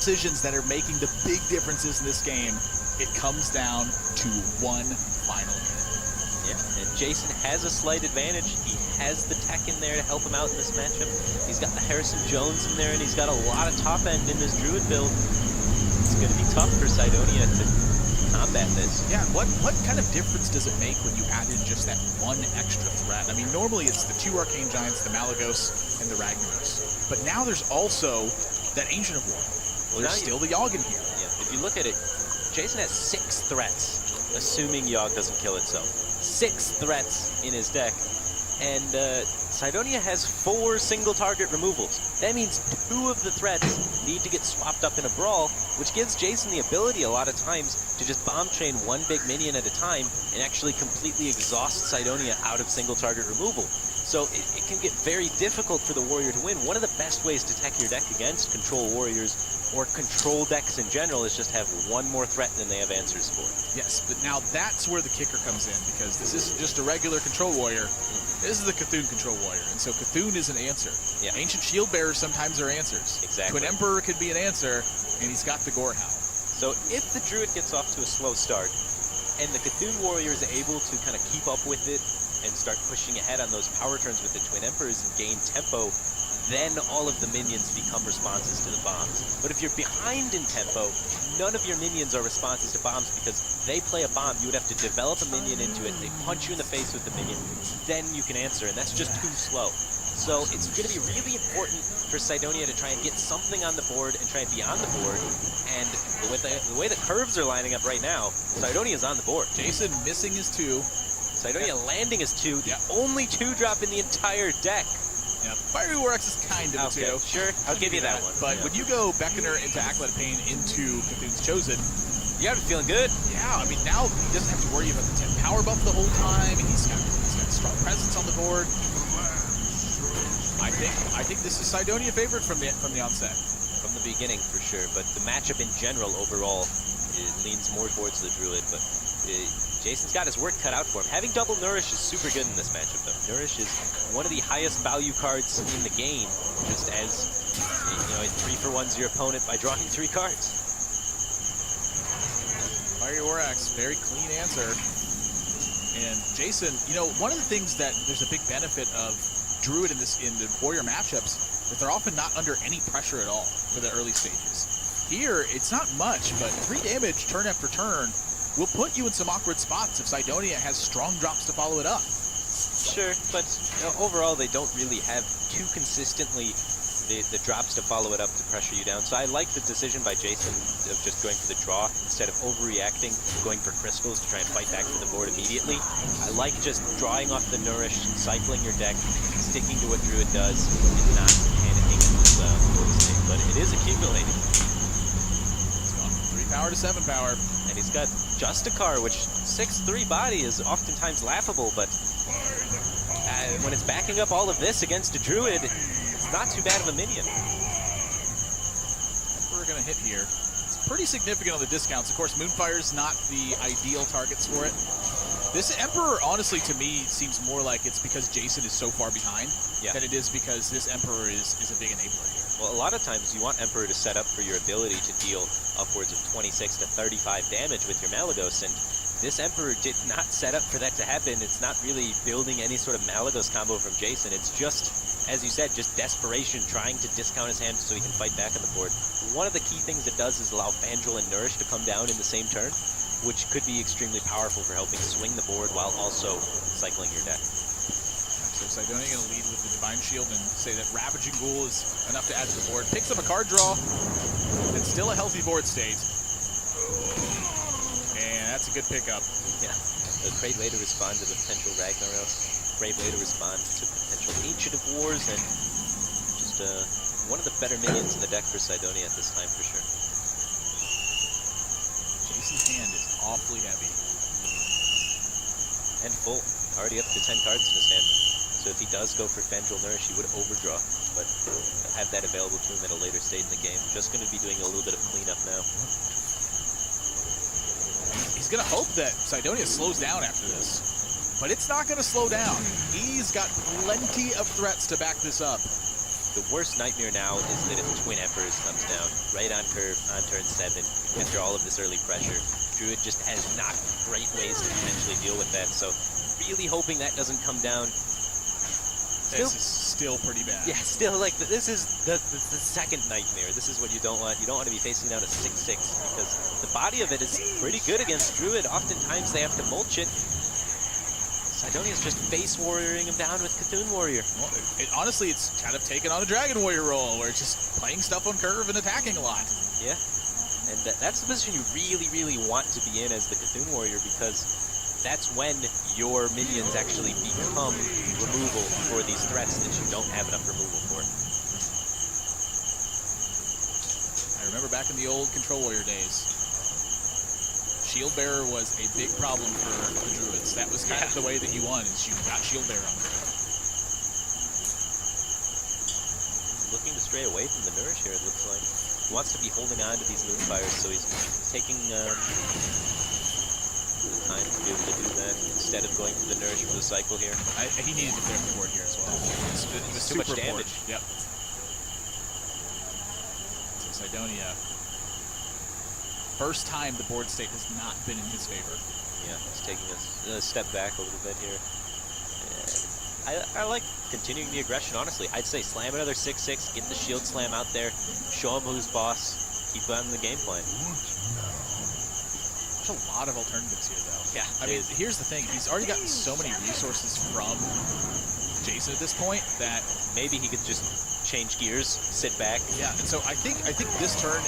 decisions that are making the big differences in this game. It comes down to one final game. Yeah, and Jason has a slight advantage. He has the tech in there to help him out in this matchup. He's got the Harrison Jones in there, and he's got a lot of top end in this Druid build. It's going to be tough for Cydonia to combat this. Yeah, what kind of difference does it make when you add in just that one extra threat? I mean, normally it's the 2 Arcane Giants, the Malagos, and the Ragnaros. But now there's also that Ancient of War. Well, there's still the Yogg in here. Yeah, if you look at it, Jason has 6 threats, assuming Yogg doesn't kill itself. 6 threats in his deck. And Cydonia has 4 single target removals. That means 2 of the threats need to get swapped up in a brawl, which gives Jason the ability a lot of times to just bomb chain 1 big minion at a time and actually completely exhaust Cydonia out of single target removal. So it can get very difficult for the warrior to win. One of the best ways to tech your deck against control warriors or control decks in general is just have 1 more threat than they have answers for. Yes, but now that's where the kicker comes in, because this isn't just a regular control warrior. This is the Cthulhu control warrior, and so Cthulhu is an answer. Yeah. Ancient Shield Bearers sometimes are answers. Exactly. Twin Emperor could be an answer, and he's got the Gorehound. So if the Druid gets off to a slow start, and the Cthulhu warrior is able to kind of keep up with it and start pushing ahead on those power turns with the Twin Emperors and gain tempo, then all of the minions become responses to the bombs. But if you're behind in tempo, none of your minions are responses to bombs, because they play a bomb, you would have to develop a minion into it, they punch you in the face with the minion, then you can answer, and that's just too slow. So it's going to be really important for Cydonia to try and get something on the board and try and be on the board. And the way the curves are lining up right now, Cydonia's on the board. Jason missing his 2. Cydonia landing his 2, the only 2-drop in the entire deck. Yeah, Fiery War Axe is kind of a 2. Sure, I'll give you that one. But when you go Beckoner into Acolyte of Pain into Cthulhu's Chosen, you got to be feeling good. Yeah, I mean, now he doesn't have to worry about the 10 power buff the whole time. He's got strong presence on the board. I think this is Cydonia favorite from the onset. From the beginning, for sure. But the matchup in general, overall, it leans more towards the Druid. But Jason's got his work cut out for him. Having double Nourish is super good in this matchup, though. Nourish is one of the highest value cards in the game, just as, it 3-for-1s your opponent by drawing 3 cards. Fiery War Axe, very clean answer. And Jason, one of the things that there's a big benefit of Druid in the warrior matchups is they're often not under any pressure at all for the early stages. Here, it's not much, but 3 damage turn after turn will put you in some awkward spots if Cydonia has strong drops to follow it up. Sure, but overall they don't really have too consistently the drops to follow it up to pressure you down. So I like the decision by Jason of just going for the draw instead of overreacting, going for crystals to try and fight back for the board immediately. I like just drawing off the Nourish, cycling your deck, sticking to what Druid does, and not panicking in this state. But it is accumulating. It's gone from 3 power to 7 power. And he's got Justicar, which 6-3 body is oftentimes laughable, but when it's backing up all of this against a Druid, it's not too bad of a minion. We're going to hit here. It's pretty significant on the discounts. Of course, Moonfire's not the ideal targets for it. This Emperor, honestly, to me, seems more like it's because Jason is so far behind than it is because this Emperor is a big enabler here. Well, a lot of times you want Emperor to set up for your ability to deal upwards of 26 to 35 damage with your Malagos, and this Emperor did not set up for that to happen. It's not really building any sort of Malagos combo from Jason. It's just, as you said, just desperation, trying to discount his hand so he can fight back on the board. One of the key things it does is allow Fandral and Nourish to come down in the same turn, which could be extremely powerful for helping swing the board while also cycling your deck. So Cydonia going to lead with the Divine Shield and say that Ravaging Ghoul is enough to add to the board. Picks up a card draw. It's still a healthy board state. And that's a good pickup. Yeah, a great way to respond to the potential Ragnaros. Great way to respond to potential Ancient of Wars, and just one of the better minions in the deck for Cydonia at this time, for sure. Jason's hand is awfully heavy. And full. Already up to 10 cards in his hand. So if he does go for Fandral Nourish, he would overdraw, but have that available to him at a later stage in the game. Just going to be doing a little bit of cleanup now. He's going to hope that Cydonia slows down after this, but it's not going to slow down. He's got plenty of threats to back this up. The worst nightmare now is that if Twin Emperors comes down right on curve on turn 7 after all of this early pressure, Druid just has not great ways to potentially deal with that. So really hoping that doesn't come down. This is still pretty bad. Yeah, still like this is the second nightmare. This is what you don't want. You don't want to be facing down a 6/6 because the body of it is pretty good against Druid. Oftentimes they have to mulch it. Cydonia's just face warrioring him down with Cthulhu Warrior. Well, honestly, it's kind of taken on a Dragon Warrior role where it's just playing stuff on curve and attacking a lot. Yeah, and that's the position you really, really want to be in as the Cthulhu Warrior because that's when your minions actually become removal for these threats that you don't have enough removal for. I remember back in the old Control Warrior days, Shield Bearer was a big problem for the Druids. That was kind of the way that you won, is you got Shield Bearer on the curve. Looking to stray away from the Nourish here, it looks like. He wants to be holding on to these Moonfires, so he's taking the time to be able to do that instead of going for the Nourish for the cycle here. He needed to clear the board here as well. It was too much damage. Yep. So Cydonia, first time the board state has not been in his favor. Yeah, he's taking a step back a little bit here. I like continuing the aggression, honestly. I'd say slam another 6/6, get the shield slam out there, show him who's boss, keep on the game plan. There's a lot of alternatives here, though. Yeah. I mean, here's the thing. He's already gotten so many resources from Jason at this point that maybe he could just change gears, sit back. Yeah, and so I think this turn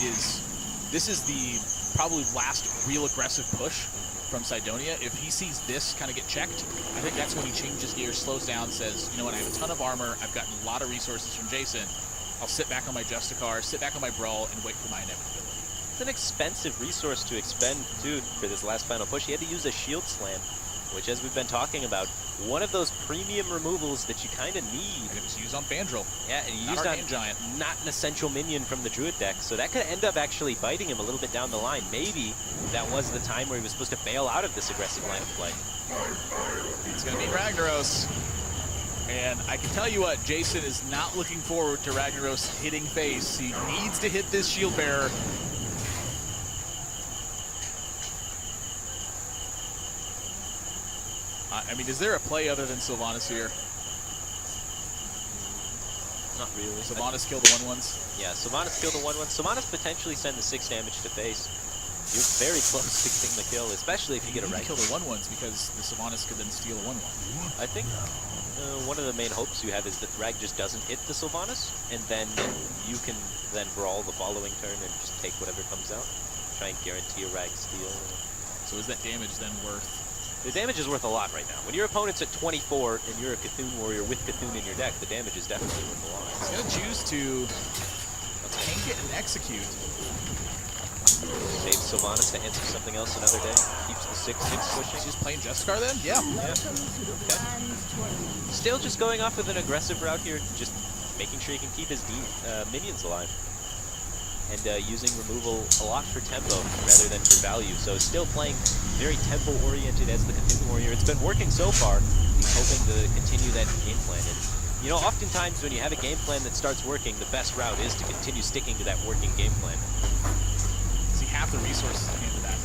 is the probably last real aggressive push from Cydonia. If he sees this kind of get checked, I think that's when he changes gears, slows down, says, you know what, I have a ton of armor, I've gotten a lot of resources from Jason, I'll sit back on my Justicar, sit back on my Brawl, and wait for my inevitability. It's an expensive resource to expend, too, for this last final push. He had to use a Shield Slam, which, as we've been talking about, one of those premium removals that you kind of need. And it was used on Fandral. Yeah, and he used on Giant. Not an essential minion from the Druid deck, so that could end up actually biting him a little bit down the line. Maybe that was the time where he was supposed to bail out of this aggressive line of play. It's going to be Ragnaros. And I can tell you what, Jason is not looking forward to Ragnaros hitting face. He needs to hit this Shield Bearer. I mean, is there a play other than Sylvanas here? Not really. Sylvanas kill the 1/1s? Yeah, Sylvanas kill the 1/1. Sylvanas potentially send the 6 damage to face. You're very close to getting the kill, especially if you get a right. Kill the 1/1s because the Sylvanas could then steal a 1/1. I think one of the main hopes you have is that Rag just doesn't hit the Sylvanas, and then you can then brawl the following turn and just take whatever comes out. Try and guarantee a Rag steal. So is that damage then worth? The damage is worth a lot right now. When your opponent's at 24 and you're a Cthulhu Warrior with Cthulhu in your deck, the damage is definitely worth a lot. He's going to choose to tank it and execute. Saves Sylvanas to answer something else another day. Keeps the 6/6 pushing. He's just playing Justicar then? Yeah. Okay. Still just going off with an aggressive route here, just making sure he can keep his minions alive. And using removal a lot for tempo rather than for value. So still playing very tempo-oriented as the Cthulhu Warrior. It's been working so far. He's hoping to continue that game plan. And, you know, oftentimes when you have a game plan that starts working, the best route is to continue sticking to that working game plan. Does he have the resources to handle that?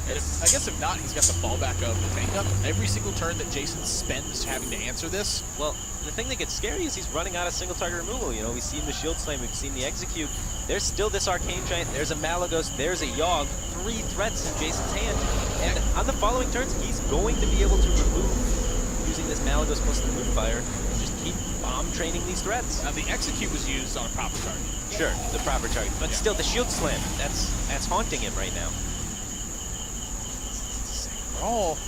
I guess if not, he's got the fallback of the tank up. Every single turn that Jason spends having to answer this. Well, the thing that gets scary is he's running out of single target removal. You know, we've seen the Shield Slam, we've seen the Execute. There's still this Arcane Giant, there's a Malagos, there's a Yogg. 3 threats in Jason's hand. And on the following turns, he's going to be able to remove, using this Malagos plus the Moonfire, just keep bomb training these threats. Now, the Execute was used on a proper target. Sure, the proper target. But still, the Shield Slam, that's haunting him right now. Oh.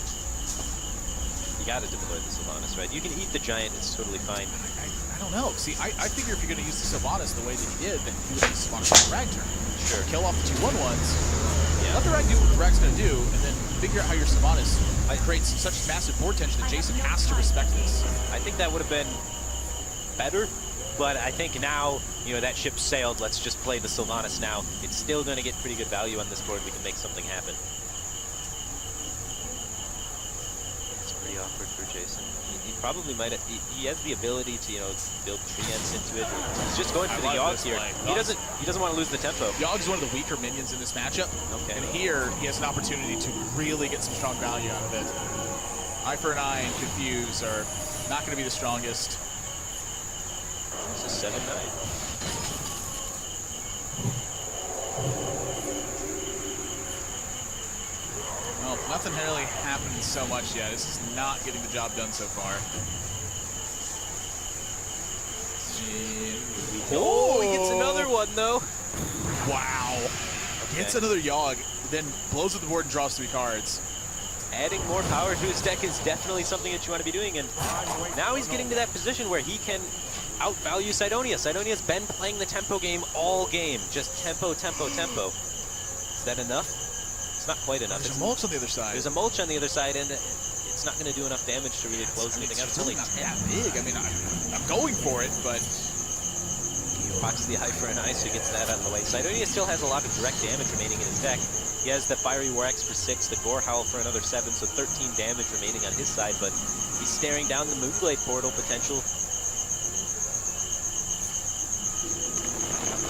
You gotta deploy the Sylvanas, right? You can eat the Giant, it's totally fine. I don't know. See, I figure if you're going to use the Sylvanas the way that he did, then he would use Sylvanas on the Rag turn. Sure. Kill off the 2 1/1s. Yeah. Let the Rag do what the Rag's going to do, and then figure out how your Sylvanas creates such massive board tension that Jason has to respect this. I think that would have been better, but I think now, you know, that ship sailed. Let's just play the Sylvanas now. It's still going to get pretty good value on this board. We can make something happen. awkward for Jason. He probably might have, he has the ability to, build treants into it. He's just going for the Yogg here. He doesn't want to lose the tempo. Yogg's one of the weaker minions in this matchup. Okay. And here, he has an opportunity to really get some strong value out of it. Eye for an Eye and Confuse are not going to be the strongest. This is 7-9. Well, nothing really happened so much yet. This is not getting the job done so far. Oh, he gets another one, though. Wow. Okay. Gets another Yogg, then blows up the board and draws 3 cards. Adding more power to his deck is definitely something that you want to be doing, and now he's getting to that position where he can outvalue Cydonia. Cydonia's been playing the tempo game all game, just tempo, tempo, tempo. Is that enough? It's not quite enough. There's a mulch on the other side. There's a mulch on the other side, and it's not going to do enough damage to really close anything out. It's really only not 10. that big. I mean, I'm going for it, but Procs the Eye for an Eye, so he gets that out of the way. Cydonia still has a lot of direct damage remaining in his deck. He has the Fiery War Axe for 6, the Gore Howl for another 7, so 13 damage remaining on his side, but he's staring down the Moonblade portal potential.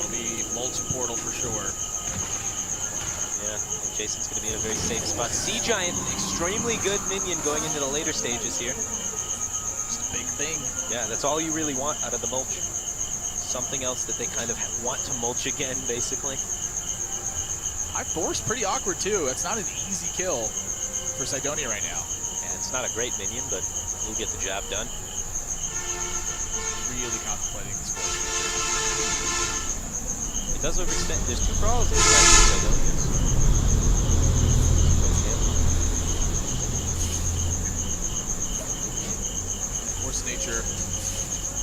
it'll be mulch portal for sure. Yeah, and Jason's going to be in a very safe spot. Sea Giant, extremely good minion going into the later stages here. Just a big thing. Yeah, that's all you really want out of the mulch. Something else that they kind of want to mulch again, basically. I-4's pretty awkward too. That's not an easy kill for Cydonia right now. And it's not a great minion, but he'll get the job done. Really contemplating this play. It does overextend. There's 2 brawls inside Cydonia. Force nature.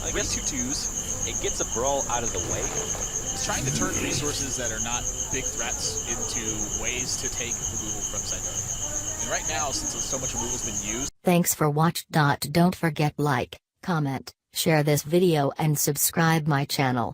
I guess 2/2s. It gets a brawl out of the way. It's trying to turn resources that are not big threats into ways to take removal from Cydonia. And right now, since so much removal's been used. Thanks for watch. Don't forget like, comment, share this video and subscribe my channel.